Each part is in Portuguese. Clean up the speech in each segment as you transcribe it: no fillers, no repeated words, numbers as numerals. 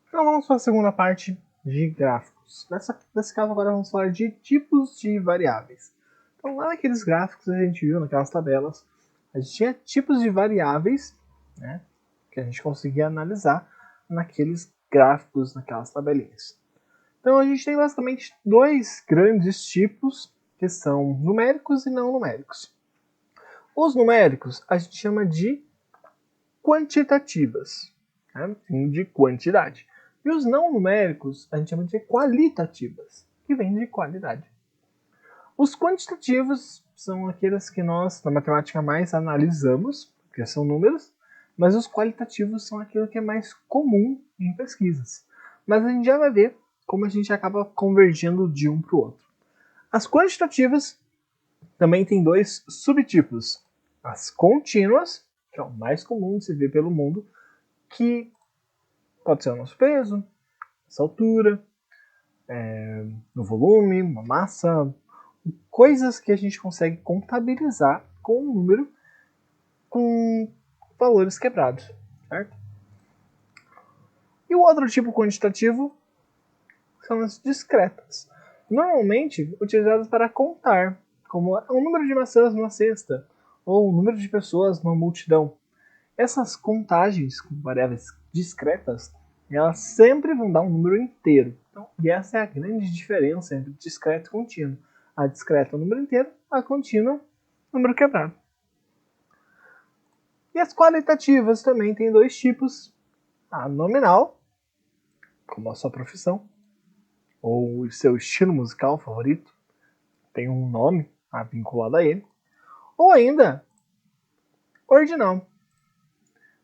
Então vamos para a segunda parte de gráficos. Nesse caso agora vamos falar de tipos de variáveis. Então lá naqueles gráficos a gente viu, naquelas tabelas, a gente tinha tipos de variáveis, né, que a gente conseguia analisar naqueles gráficos, naquelas tabelinhas. Então a gente tem basicamente dois grandes tipos, que são numéricos e não numéricos. Os numéricos a gente chama de quantitativas, né, de quantidade. E os não numéricos a gente chama de qualitativas, que vem de qualidade. Os quantitativos são aqueles que nós, na matemática, mais analisamos, porque são números, mas os qualitativos são aquilo que é mais comum em pesquisas. Mas a gente já vai ver como a gente acaba convergindo de um para o outro. As quantitativas também têm dois subtipos. As contínuas, que é o mais comum de se ver pelo mundo, que pode ser o nosso peso, essa altura, no volume, uma massa, coisas que a gente consegue contabilizar com um número com valores quebrados, certo? E o outro tipo quantitativo são as discretas, normalmente utilizadas para contar, como o número de maçãs numa cesta ou o número de pessoas numa multidão. Essas contagens com variáveis discretas, elas sempre vão dar um número inteiro. Então, e essa é a grande diferença entre discreto e contínuo. A discreta é o número inteiro, a contínua número quebrado. E as qualitativas também têm dois tipos. A nominal, como a sua profissão, ou o seu estilo musical favorito, tem um nome vinculado a ele. Ou ainda, ordinal,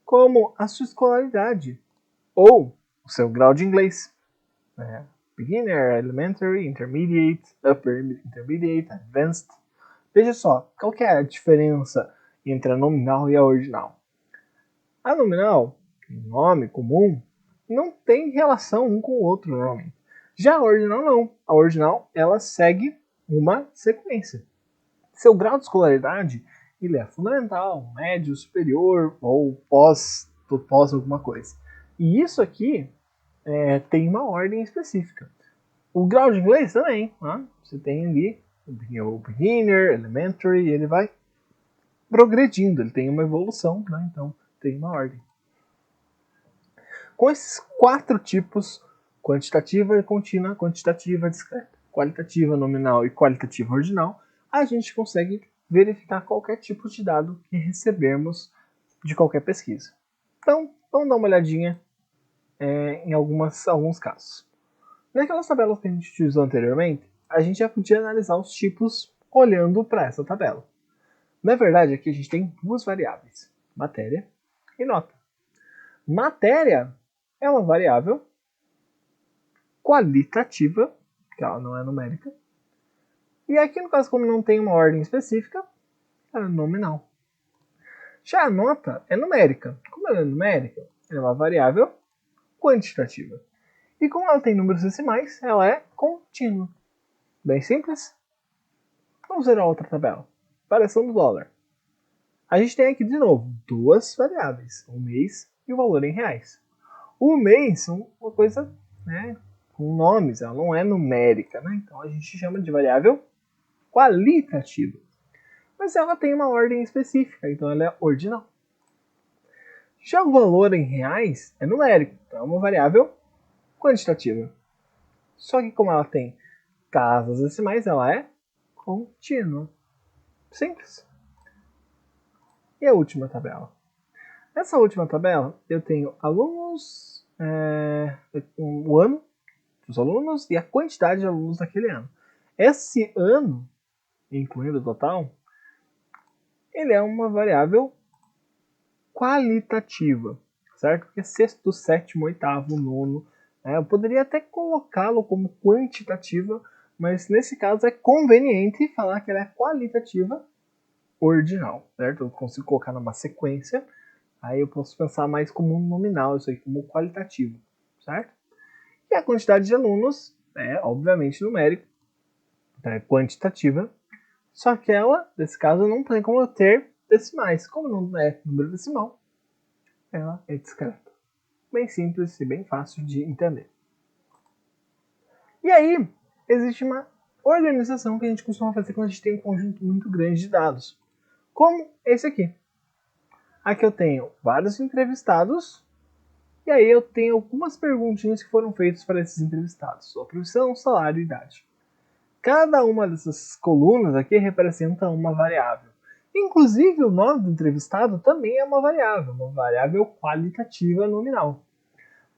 como a sua escolaridade, ou o seu grau de inglês. Beginner, Elementary, Intermediate, Upper Intermediate, Advanced. Veja só, qual que é a diferença entre a nominal e a ordinal? A nominal, nome comum, não tem relação um com o outro normalmente. Já a ordinal não. A ordinal, ela segue uma sequência. Seu grau de escolaridade, ele é fundamental, médio, superior ou pós alguma coisa. E isso aqui tem uma ordem específica. O grau de inglês também, né? Você tem ali o beginner, elementary, ele vai progredindo, ele tem uma evolução, né? Então tem uma ordem. Com esses quatro tipos, quantitativa e contínua, quantitativa discreta, qualitativa nominal e qualitativa ordinal, a gente consegue verificar qualquer tipo de dado que recebermos de qualquer pesquisa. Então, vamos dar uma olhadinha em alguns casos. Naquelas tabelas que a gente utilizou anteriormente, a gente já podia analisar os tipos olhando para essa tabela. Na verdade, aqui a gente tem duas variáveis, matéria e nota. Matéria é uma variável qualitativa, que ela não é numérica, e aqui no caso, como não tem uma ordem específica, ela é nominal. Já a nota é numérica. Como ela é numérica, ela é uma variável quantitativa. E como ela tem números decimais, ela é contínua. Bem simples. Vamos ver a outra tabela. Variação do dólar. A gente tem aqui de novo duas variáveis, o mês e o valor em reais. O mês é uma coisa, né, com nomes, ela não é numérica, né? Então a gente chama de variável qualitativa. Mas ela tem uma ordem específica, então ela é ordinal. Já o valor em reais é numérico, então é uma variável quantitativa. Só que como ela tem casas decimais, ela é contínua. Simples. E a última tabela? Nessa última tabela, eu tenho alunos, o ano dos alunos e a quantidade de alunos daquele ano. Esse ano, incluindo o total, ele é uma variável qualitativa, certo? Porque sexto, sétimo, oitavo, nono, eu poderia até colocá-lo como quantitativa, mas nesse caso é conveniente falar que ela é qualitativa ordinal, certo? Eu consigo colocar numa sequência, aí eu posso pensar mais como um nominal, isso aí como qualitativo, certo? E a quantidade de alunos é, obviamente, numérico, é quantitativa, só que ela, nesse caso, não tem como ter decimais. Como não é número decimal, ela é discreta. bem simples e bem fácil de entender. E aí, existe uma organização que a gente costuma fazer quando a gente tem um conjunto muito grande de dados, como esse aqui. Aqui eu tenho vários entrevistados, e aí eu tenho algumas perguntinhas que foram feitas para esses entrevistados. Sua profissão, salário e idade. Cada uma dessas colunas aqui representa uma variável. Inclusive o nome do entrevistado também é uma variável qualitativa nominal.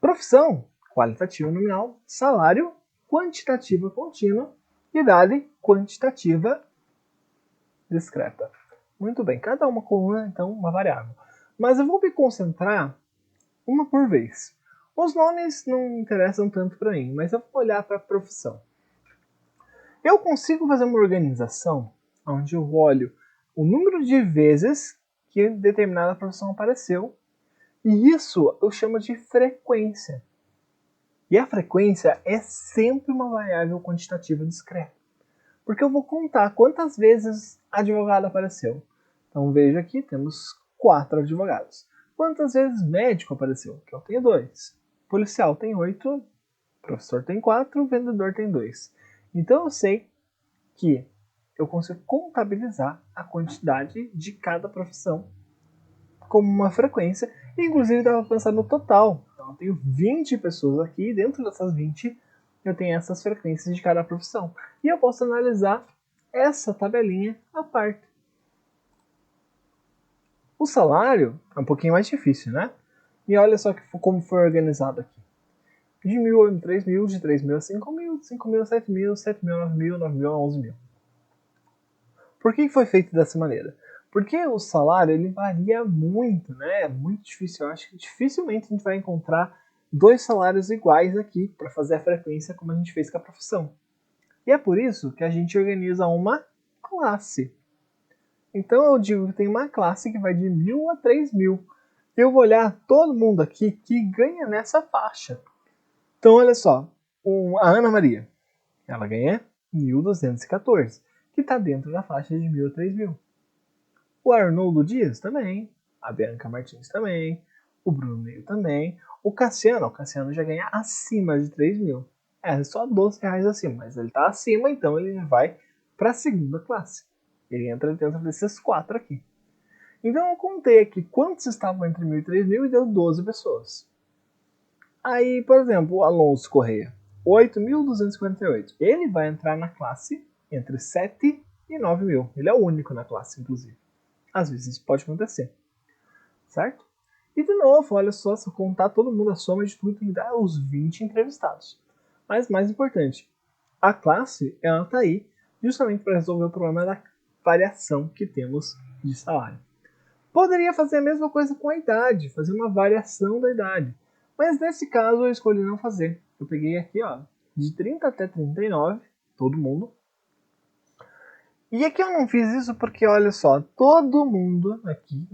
Profissão, qualitativa nominal. Salário, quantitativa contínua. Idade, quantitativa discreta. Muito bem, cada uma coluna, então, uma variável. Mas eu vou me concentrar uma por vez. Os nomes não interessam tanto para mim, mas eu vou olhar para a profissão. Eu consigo fazer uma organização onde eu olho o número de vezes que determinada profissão apareceu, e isso eu chamo de frequência. E a frequência é sempre uma variável quantitativa discreta, porque eu vou contar quantas vezes advogado apareceu. Então veja aqui, temos 4 advogados. Quantas vezes médico apareceu? Que eu tenho 2. Policial tem 8, professor tem 4, vendedor tem 2. Então eu sei que eu consigo contabilizar a quantidade de cada profissão como uma frequência. Inclusive, estava pensando no total. Então, eu tenho 20 pessoas aqui, e dentro dessas 20, eu tenho essas frequências de cada profissão. E eu posso analisar essa tabelinha à parte. O salário é um pouquinho mais difícil, né? E olha só como foi organizado aqui. De 1.000 a 3.000, de 3.000 a 5.000, 5.000 a 7.000, 7.000 a 9.000, 9.000 a 11.000. Por que foi feito dessa maneira? Porque o salário ele varia muito, né? É muito difícil. Eu acho que dificilmente a gente vai encontrar 2 salários iguais aqui para fazer a frequência como a gente fez com a profissão. E é por isso que a gente organiza uma classe. Então eu digo que tem uma classe que vai de 1.000 a 3.000. Eu vou olhar todo mundo aqui que ganha nessa faixa. Então olha só, a Ana Maria, ela ganha 1.214, que está dentro da faixa de 1.000 a 3.000. O Arnoldo Dias também, a Bianca Martins também, o Bruno Neil também, o Cassiano já ganha acima de 3.000. É só 12 reais acima, mas ele está acima, então ele vai para a segunda classe. Ele entra dentro desses 4 aqui. Então eu contei aqui quantos estavam entre 1.000 e 3.000 e deu 12 pessoas. Aí, por exemplo, o Alonso Correia, 8.248. Ele vai entrar na classe entre 7 e 9.000. Ele é o único na classe, inclusive. Às vezes isso pode acontecer, certo? E de novo, olha só, se eu contar todo mundo, a soma de tudo tem que dar os 20 entrevistados. Mas mais importante, a classe ela está aí justamente para resolver o problema da variação que temos de salário. Poderia fazer a mesma coisa com a idade, fazer uma variação da idade. Mas nesse caso eu escolhi não fazer. Eu peguei aqui, ó, de 30 até 39, todo mundo. E aqui eu não fiz isso porque, olha só, todo mundo aqui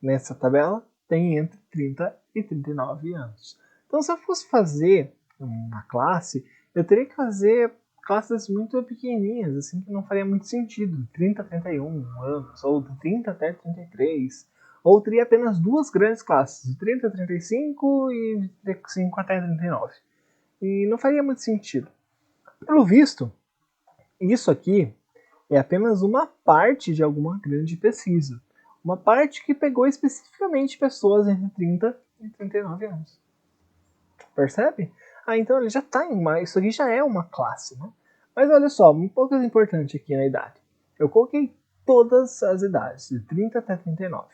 nessa tabela tem entre 30 e 39 anos. Então se eu fosse fazer uma classe, eu teria que fazer classes muito pequenininhas, assim, que não faria muito sentido. 30 a 31 anos, ou de 30 até 33. Ou teria apenas 2 grandes classes, de 30 a 35 e de 35 até 39. E não faria muito sentido. Pelo visto, isso aqui é apenas uma parte de alguma grande pesquisa. Uma parte que pegou especificamente pessoas entre 30 e 39 anos. Percebe? Então ele já está em uma... Isso aqui já é uma classe, né? Mas olha só, um pouco importante aqui na idade. Eu coloquei todas as idades, de 30 até 39.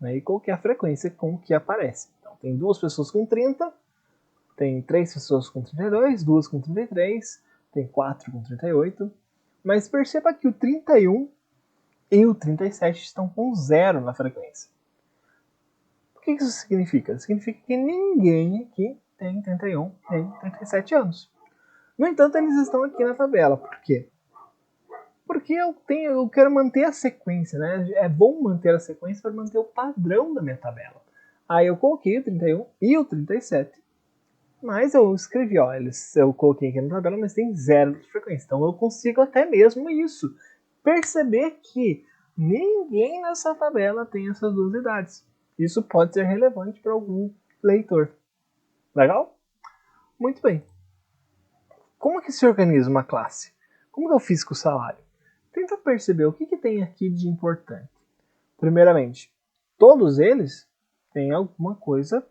Né? E coloquei a frequência com que aparece. Então tem 2 pessoas com 30, tem 3 pessoas com 32, 2 com 33, tem 4 com 38. Mas perceba que o 31 e o 37 estão com 0 na frequência. O que isso significa? Significa que ninguém aqui tem 31 nem 37 anos. No entanto, eles estão aqui na tabela. Por quê? Porque eu quero manter a sequência, né? É bom manter a sequência para manter o padrão da minha tabela. Aí eu coloquei o 31 e o 37. Mas eu escrevi, ó, eu coloquei aqui na tabela, mas tem 0 de frequência. Então eu consigo até mesmo isso. Perceber que ninguém nessa tabela tem essas 2 idades. Isso pode ser relevante para algum leitor. Legal? Muito bem. Como que se organiza uma classe? Como que eu fiz com o salário? Tenta perceber o que tem aqui de importante. Primeiramente, todos eles têm alguma coisa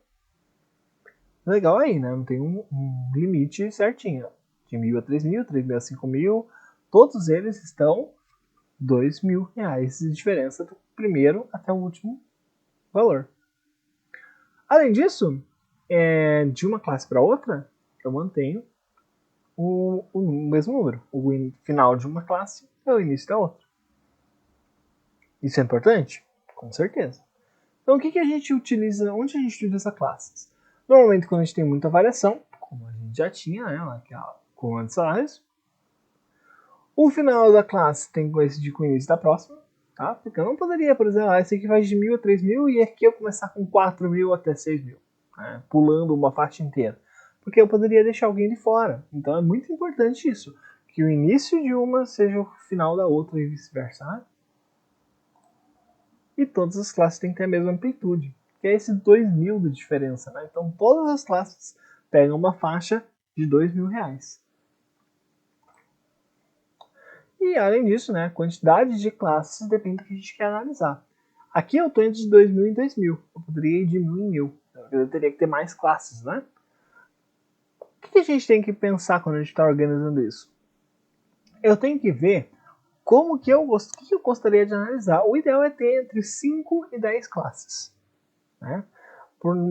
legal aí, né? Não tem um limite certinho. De 1.000 a 3.000, 3.000 a 5.000, todos eles estão R$2.000 de diferença do primeiro até o último valor. Além disso, de uma classe para outra, eu mantenho o mesmo número. O final de uma classe é o início da outra. Isso é importante? Com certeza. Então, o que a gente utiliza? Onde a gente utiliza classes? Normalmente, quando a gente tem muita variação, como a gente já tinha, né, naquela coluna de salários, o final da classe tem que coincidir com o início da próxima, tá? Porque eu não poderia, por exemplo, esse aqui vai de 1.000 a 3.000 e aqui eu começar com 4.000 até 6.000, né, pulando uma faixa inteira. Porque eu poderia deixar alguém de fora. Então é muito importante isso, que o início de uma seja o final da outra e vice-versa. Né? E todas as classes têm que ter a mesma amplitude, que é esse 2.000 de diferença. Né? Então todas as classes pegam uma faixa de R$2.000. E além disso, né, a quantidade de classes depende do que a gente quer analisar. Aqui eu estou entre 2.000 e 2.000. Eu poderia ir de 1.000 em 1.000. Eu teria que ter mais classes, né? O que a gente tem que pensar quando a gente está organizando isso? Eu tenho que ver o que eu gostaria de analisar. O ideal é ter entre 5 e 10 classes. Né?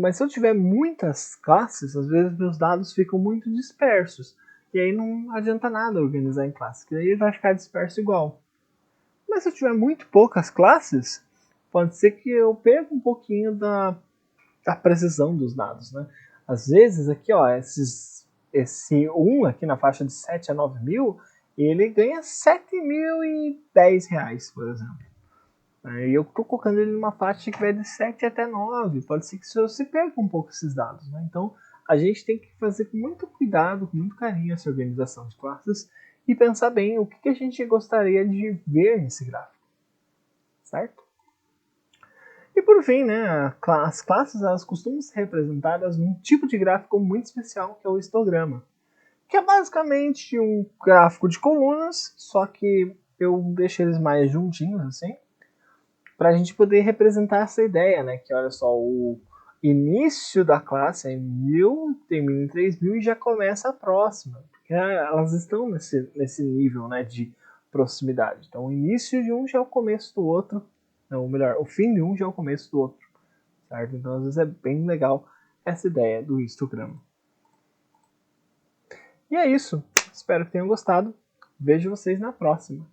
Mas se eu tiver muitas classes, às vezes meus dados ficam muito dispersos. E aí não adianta nada organizar em classes, porque aí ele vai ficar disperso igual. Mas se eu tiver muito poucas classes, pode ser que eu perca um pouquinho da precisão dos dados. Né? Às vezes aqui, ó, esse 1 aqui na faixa de 7 a 9.000, ele ganha R$7.010, por exemplo. E eu estou colocando ele numa faixa que vai de 7 até 9. Pode ser que se perca um pouco esses dados. Né? Então, a gente tem que fazer com muito cuidado, com muito carinho essa organização de classes e pensar bem o que a gente gostaria de ver nesse gráfico. Certo? E por fim, né, as classes elas costumam ser representadas num tipo de gráfico muito especial, que é o histograma. Que é basicamente um gráfico de colunas, só que eu deixo eles mais juntinhos, assim, para a gente poder representar essa ideia, né? Que olha só, o início da classe é em 1.000, termina em 3.000 e já começa a próxima. Porque elas estão nesse nível, né, de proximidade. Então o início de um já é o começo do outro, não, ou melhor, o fim de um já é o começo do outro. Certo? Então às vezes é bem legal essa ideia do histograma. E é isso. Espero que tenham gostado. Vejo vocês na próxima.